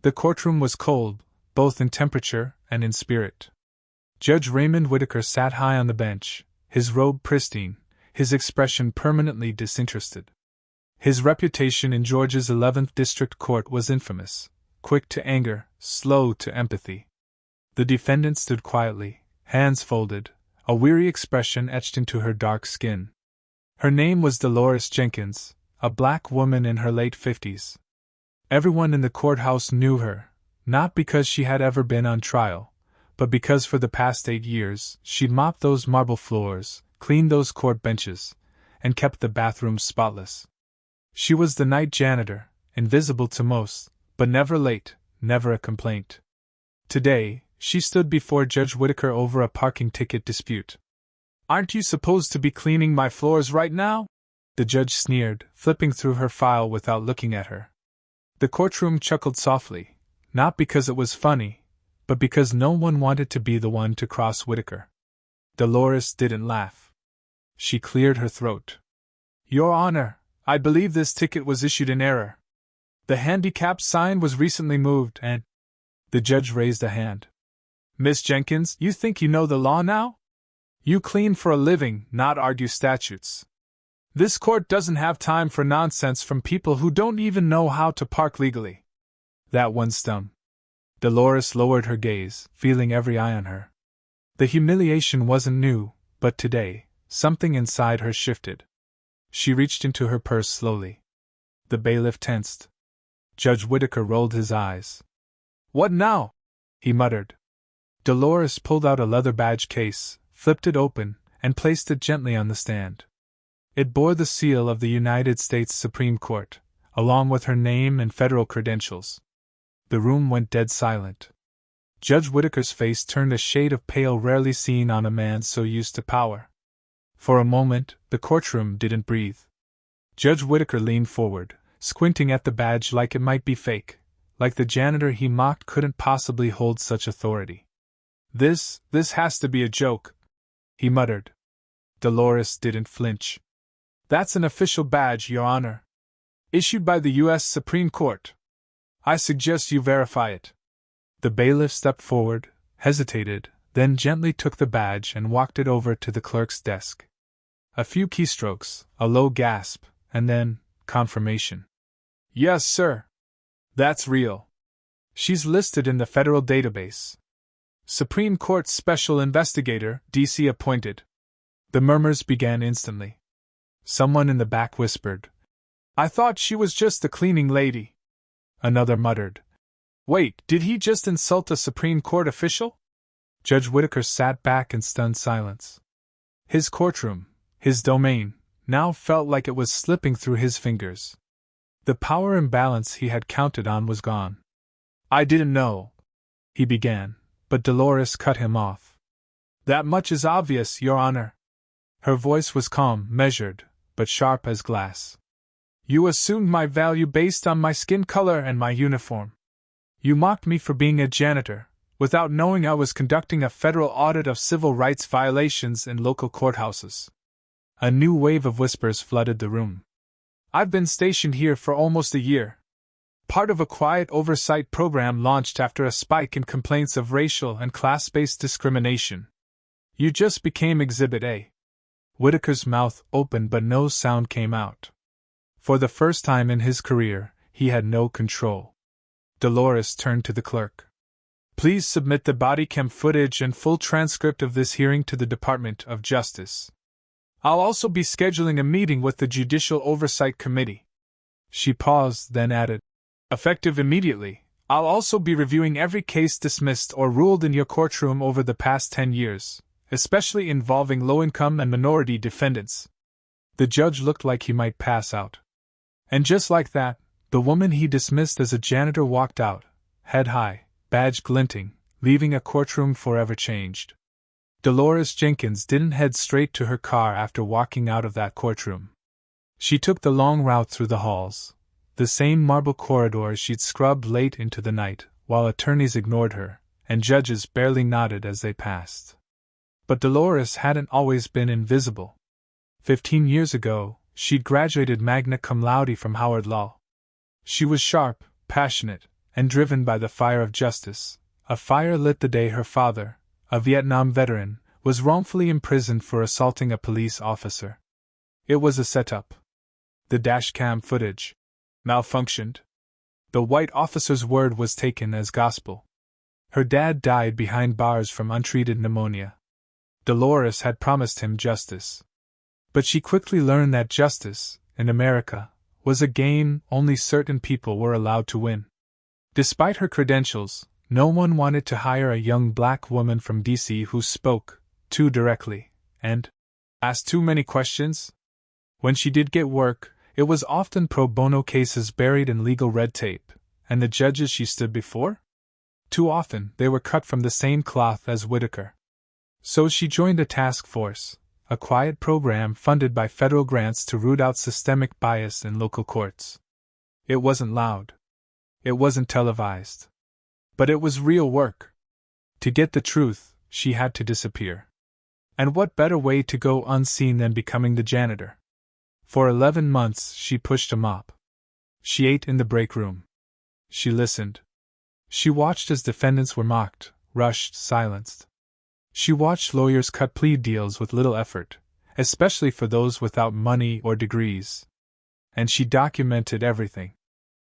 The courtroom was cold, both in temperature and in spirit. Judge Raymond Whitaker sat high on the bench, his robe pristine, his expression permanently disinterested. His reputation in Georgia's 11th District Court was infamous: quick to anger, slow to empathy. The defendant stood quietly, hands folded, a weary expression etched into her dark skin. Her name was Dolores Jenkins, a black woman in her late 50s. Everyone in the courthouse knew her, not because she had ever been on trial, but because for the past 8 years she'd mopped those marble floors, cleaned those court benches, and kept the bathrooms spotless. She was the night janitor, invisible to most, but never late, never a complaint. Today, she stood before Judge Whitaker over a parking ticket dispute. "Aren't you supposed to be cleaning my floors right now?" the judge sneered, flipping through her file without looking at her. The courtroom chuckled softly, not because it was funny, but because no one wanted to be the one to cross Whitaker. Dolores didn't laugh. She cleared her throat. "Your Honor, I believe this ticket was issued in error. The handicap sign was recently moved and—" The judge raised a hand. "Miss Jenkins, you think you know the law now? You clean for a living, not argue statutes. This court doesn't have time for nonsense from people who don't even know how to park legally." That one stung. Dolores lowered her gaze, feeling every eye on her. The humiliation wasn't new, but today, something inside her shifted. She reached into her purse slowly. The bailiff tensed. Judge Whitaker rolled his eyes. "What now?" he muttered. Dolores pulled out a leather badge case, flipped it open, and placed it gently on the stand. It bore the seal of the United States Supreme Court, along with her name and federal credentials. The room went dead silent. Judge Whitaker's face turned a shade of pale rarely seen on a man so used to power. For a moment, the courtroom didn't breathe. Judge Whitaker leaned forward, squinting at the badge like it might be fake, like the janitor he mocked couldn't possibly hold such authority. This has to be a joke," he muttered. Dolores didn't flinch. "That's an official badge, Your Honor. Issued by the U.S. Supreme Court. I suggest you verify it." The bailiff stepped forward, hesitated, then gently took the badge and walked it over to the clerk's desk. A few keystrokes, a low gasp, and then, confirmation. "Yes, sir. That's real. She's listed in the federal database. Supreme Court Special Investigator, D.C. appointed." The murmurs began instantly. Someone in the back whispered, "I thought she was just the cleaning lady." Another muttered, "Wait, did he just insult a Supreme Court official?" Judge Whitaker sat back in stunned silence. His courtroom, his domain, now felt like it was slipping through his fingers. The power imbalance he had counted on was gone. "I didn't know," he began, but Dolores cut him off. "That much is obvious, Your Honor." Her voice was calm, measured, but sharp as glass. "You assumed my value based on my skin color and my uniform. You mocked me for being a janitor, without knowing I was conducting a federal audit of civil rights violations in local courthouses." A new wave of whispers flooded the room. "I've been stationed here for almost a year. Part of a quiet oversight program launched after a spike in complaints of racial and class-based discrimination. You just became Exhibit A." Whitaker's mouth opened but no sound came out. For the first time in his career, he had no control. Dolores turned to the clerk. "Please submit the body cam footage and full transcript of this hearing to the Department of Justice. I'll also be scheduling a meeting with the Judicial Oversight Committee." She paused, then added, "Effective immediately, I'll also be reviewing every case dismissed or ruled in your courtroom over the past 10 years, especially involving low-income and minority defendants." The judge looked like he might pass out. And just like that, the woman he dismissed as a janitor walked out, head high, badge glinting, leaving a courtroom forever changed. Dolores Jenkins didn't head straight to her car after walking out of that courtroom. She took the long route through the halls, the same marble corridors she'd scrubbed late into the night, while attorneys ignored her, and judges barely nodded as they passed. But Dolores hadn't always been invisible. 15 years ago, she'd graduated magna cum laude from Howard Law. She was sharp, passionate, and driven by the fire of justice, a fire lit the day her father, a Vietnam veteran, was wrongfully imprisoned for assaulting a police officer. It was a setup. The dashcam footage malfunctioned. The white officer's word was taken as gospel. Her dad died behind bars from untreated pneumonia. Dolores had promised him justice. But she quickly learned that justice, in America, was a game only certain people were allowed to win. Despite her credentials, no one wanted to hire a young black woman from D.C. who spoke too directly and asked too many questions. When she did get work, it was often pro bono cases buried in legal red tape, and the judges she stood before? Too often, they were cut from the same cloth as Whitaker. So she joined a task force, a quiet program funded by federal grants to root out systemic bias in local courts. It wasn't loud. It wasn't televised. But it was real work. To get the truth, she had to disappear. And what better way to go unseen than becoming the janitor? For 11 months she pushed a mop. She ate in the break room. She listened. She watched as defendants were mocked, rushed, silenced. She watched lawyers cut plea deals with little effort, especially for those without money or degrees. And she documented everything.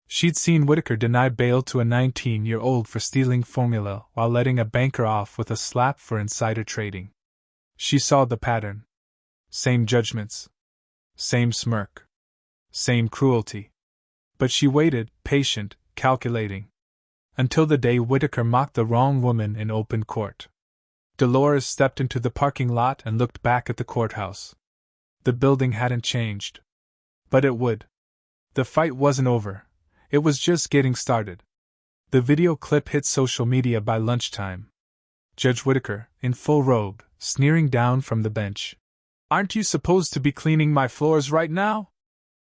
She'd seen Whitaker deny bail to a 19-year-old for stealing formula while letting a banker off with a slap for insider trading. She saw the pattern. Same judgments. Same smirk. Same cruelty. But she waited, patient, calculating. Until the day Whitaker mocked the wrong woman in open court. Dolores stepped into the parking lot and looked back at the courthouse. The building hadn't changed. But it would. The fight wasn't over. It was just getting started. The video clip hit social media by lunchtime. Judge Whitaker, in full robe, sneering down from the bench. "Aren't you supposed to be cleaning my floors right now?"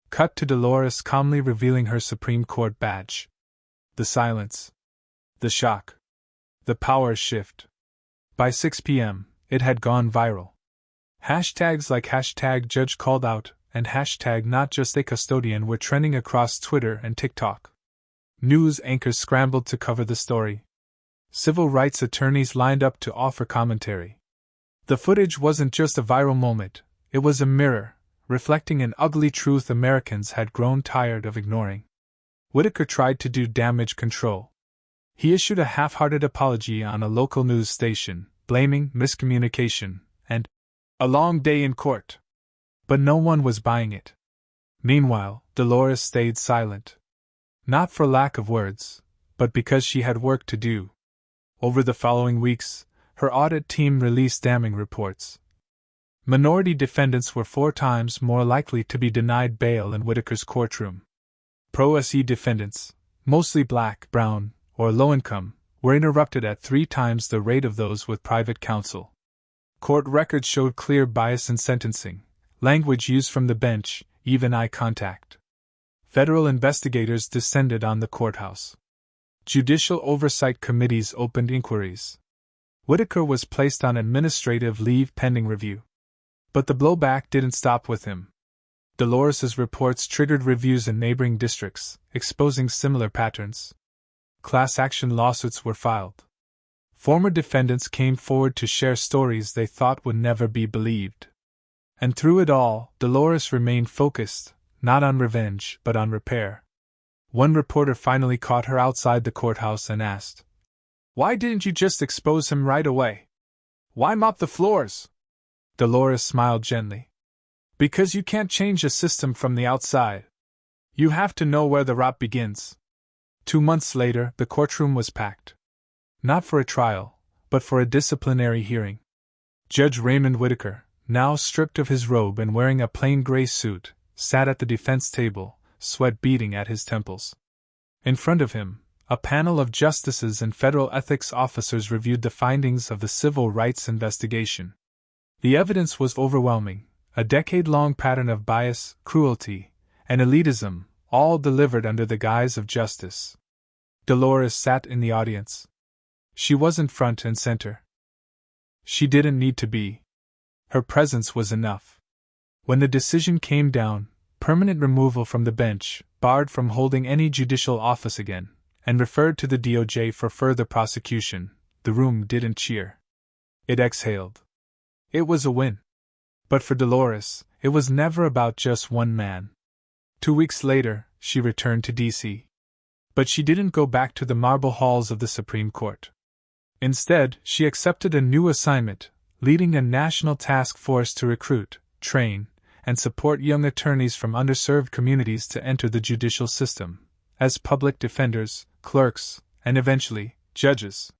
Cut to Dolores calmly revealing her Supreme Court badge. The silence. The shock. The power shift. By 6 p.m., it had gone viral. Hashtags like hashtag judge called out and hashtag not just a custodian were trending across Twitter and TikTok. News anchors scrambled to cover the story. Civil rights attorneys lined up to offer commentary. The footage wasn't just a viral moment, it was a mirror, reflecting an ugly truth Americans had grown tired of ignoring. Whitaker tried to do damage control. He issued a half-hearted apology on a local news station, blaming miscommunication and a long day in court. But no one was buying it. Meanwhile, Dolores stayed silent. Not for lack of words, but because she had work to do. Over the following weeks, her audit team released damning reports. Minority defendants were 4 times more likely to be denied bail in Whitaker's courtroom. Pro-SE defendants, mostly black, brown, or low-income, were interrupted at 3 times the rate of those with private counsel. Court records showed clear bias in sentencing, language used from the bench, even eye contact. Federal investigators descended on the courthouse. Judicial oversight committees opened inquiries. Whitaker was placed on administrative leave pending review. But the blowback didn't stop with him. Dolores's reports triggered reviews in neighboring districts, exposing similar patterns. Class action lawsuits were filed. Former defendants came forward to share stories they thought would never be believed. And through it all, Dolores remained focused, not on revenge, but on repair. One reporter finally caught her outside the courthouse and asked, "Why didn't you just expose him right away? Why mop the floors?" Dolores smiled gently. "Because you can't change a system from the outside. You have to know where the rot begins." 2 months later, the courtroom was packed. Not for a trial, but for a disciplinary hearing. Judge Raymond Whitaker, now stripped of his robe and wearing a plain gray suit, sat at the defense table, sweat beading at his temples. In front of him, a panel of justices and federal ethics officers reviewed the findings of the civil rights investigation. The evidence was overwhelming, a decade-long pattern of bias, cruelty, and elitism, all delivered under the guise of justice. Dolores sat in the audience. She wasn't front and center. She didn't need to be. Her presence was enough. When the decision came down, permanent removal from the bench, barred from holding any judicial office again, and referred to the DOJ for further prosecution, the room didn't cheer. It exhaled. It was a win. But for Dolores, it was never about just one man. 2 weeks later, she returned to D.C. But she didn't go back to the marble halls of the Supreme Court. Instead, she accepted a new assignment, leading a national task force to recruit, train, and support young attorneys from underserved communities to enter the judicial system, as public defenders, clerks, and eventually, judges.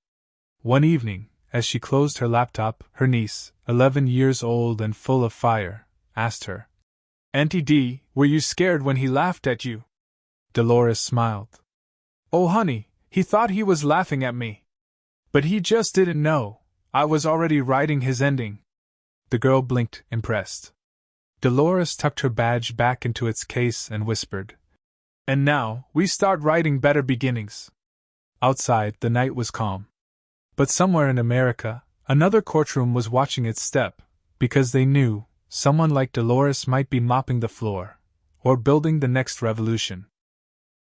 One evening, as she closed her laptop, her niece, 11 years old and full of fire, asked her, "Auntie D, were you scared when he laughed at you?" Dolores smiled. "Oh honey, he thought he was laughing at me. But he just didn't know, I was already writing his ending." The girl blinked, impressed. Dolores tucked her badge back into its case and whispered, "And now, we start writing better beginnings." Outside, the night was calm. But somewhere in America, another courtroom was watching its step, because they knew someone like Dolores might be mopping the floor, or building the next revolution.